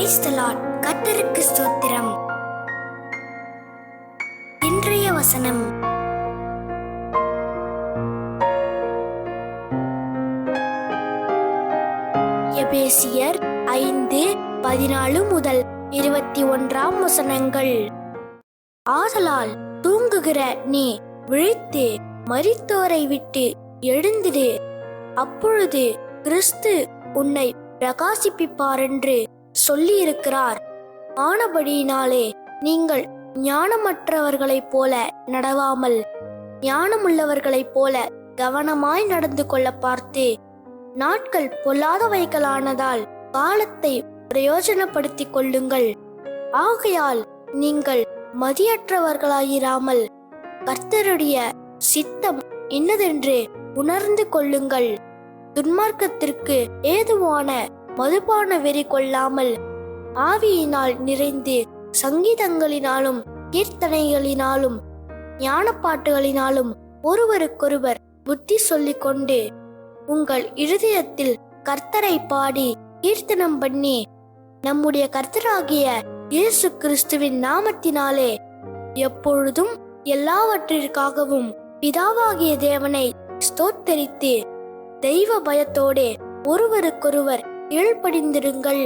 Praise the Lord. கர்த்தருக்கு ஸ்தோத்திரம். இன்றைய வசனம், எபேசியர் 5:14 முதல் 21 வசனங்கள். ஆதலால் தூங்குகிற நீ விழித்து மரித்தோரை விட்டு எழுந்திடு, அப்பொழுது கிறிஸ்து உன்னை பிரகாசிப்பிப்பாரென்று சொல்லியிருக்கிறார். ஆனபடியினாலே நீங்கள் ஞானமற்றவர்களைப் போல நடவாமல் ஞானமுள்ளவர்களைப் போல கவனமாய் நடந்து கொள்ள பார்த்து, நாட்கள் பொல்லாதவைகளானதால் காலத்தை பிரயோஜனப்படுத்திக் கொள்ளுங்கள். ஆகையால் நீங்கள் மதியற்றவர்களாயிராமல் கர்த்தருடைய சித்தம் இன்னதென்று உணர்ந்து கொள்ளுங்கள். துன்மார்க்கத்திற்கு ஏதுவான மதுபான வெறி கொள்ளாமல் ஆவியினால் நிறைந்து சங்கீதங்களினாலும் கீர்த்தனைகளினாலும் ஞானப்பாட்டுகளினாலும் ஒருவருக்கொருவர் புத்தி சொல்லிக் கொண்டு உங்கள் இருதயத்தில் கர்த்தரை பாடி கீர்த்தனம் பண்ணி, நம்முடைய கர்த்தராகிய இயேசு கிறிஸ்துவின் நாமத்தினாலே எப்பொழுதும் எல்லாவற்றிற்காகவும் பிதாவாகிய தேவனை ஸ்தோத்தரித்து தெய்வ பயத்தோடே ஒருவருக்கொருவர் கீழ்ப்படிந்திருங்கள்.